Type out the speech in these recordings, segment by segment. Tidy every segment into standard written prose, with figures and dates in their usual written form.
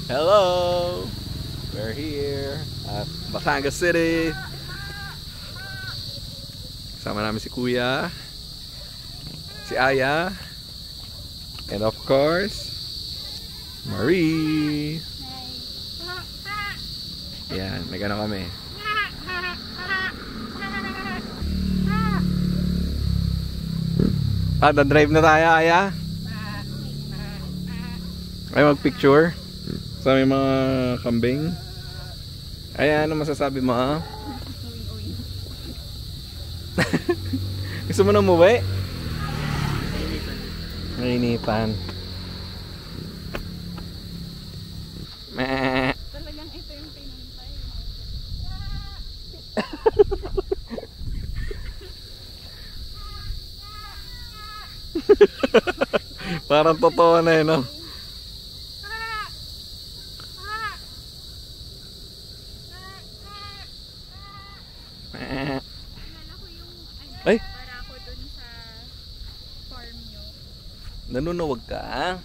Hello! We're here at Batangas City. Kasama namin si Kuya, si Aya, and of course, Marie. Yan, may gano'n kami. Drive na tayo, Aya. Ay, mag-picture sa may mga kambing. Ay, ano masasabi mo, ha? Gusto mo na umuwi? Nainipan. Talagang ito yung pinantay. Parang totoo na no? Ay! Para ako dun sa farm nyo. Nanunuwag ka?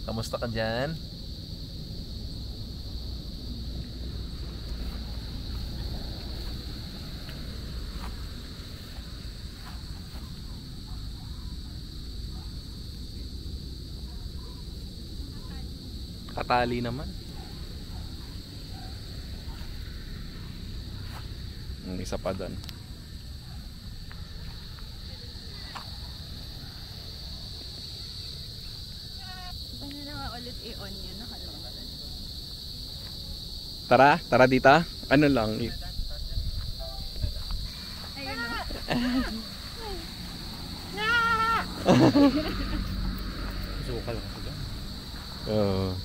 Kamusta ka dyan? Katali naman. Ang isa pa doon. Paano na nga ulit i-on yun? Nakalimutan. Tara dito. Ano lang? Ayun o. Suka lang ako dyan. Oo.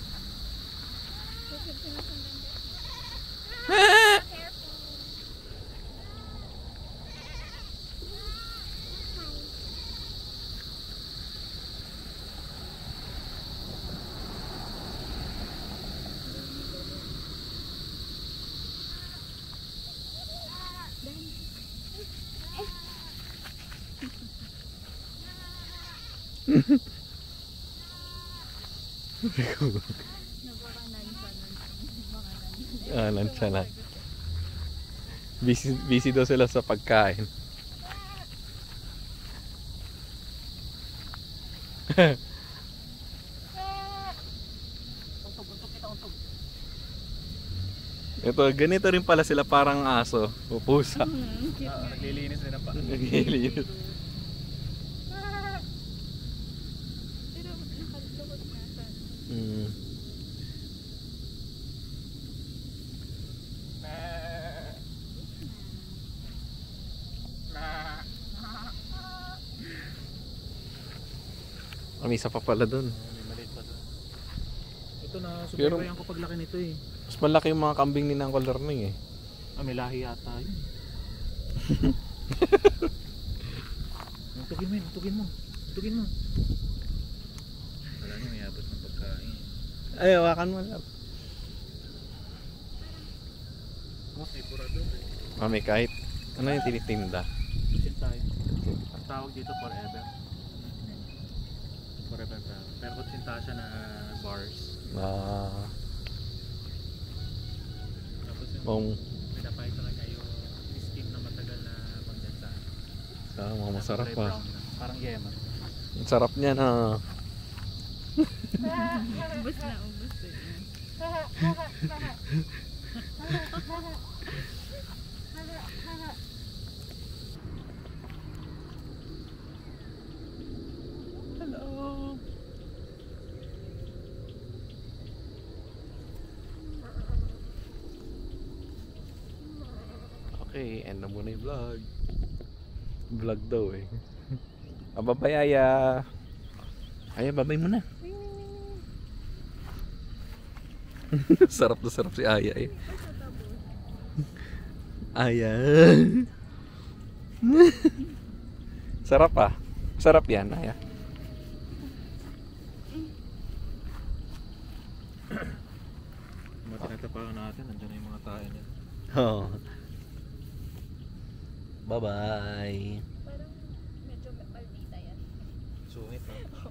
Lansya lang. Busy daw sila sa pagkain. Ito, ganito rin pala sila, parang aso o pusa. Naglilinis din ang paa. Naglilinis. Pero nakalukot nga sa... May isa pa pala dun. May maliit pa doon. Ito na, Pero- subaybayan ko paglaki nito eh. Mas malaki yung mga kambing ni Nang Learning eh. Ah, may lahi yata yun. Tugin mo yun, tugin mo. Tugin mo. Wala niya, may abot ng pagkain. Ay, hawakan mo lang. May purado eh. May kahit ano yung tinitinda. Sin tayo. Ang tawag dito forever. Forever brown. Pero kung sinta siya na bars. Tapos yung pinapahit sa kanya yung steam na matagal na pagdasa. Masarap Kulay pa. brown na. Parang yema. Ang sarap niya na. Ubus na ubus eh. Hello. Okay, end na muna yung vlog. Vlog daw eh. Babay, Aya. Aya, babay mo na. Sarap na sarap si Aya eh. Aya. Sarap ah. Sarap yan, Aya. Tinatapakan natin, nandiyan na yung mga tayo niya. Oh. Bye-bye. Parang sungit. Oh.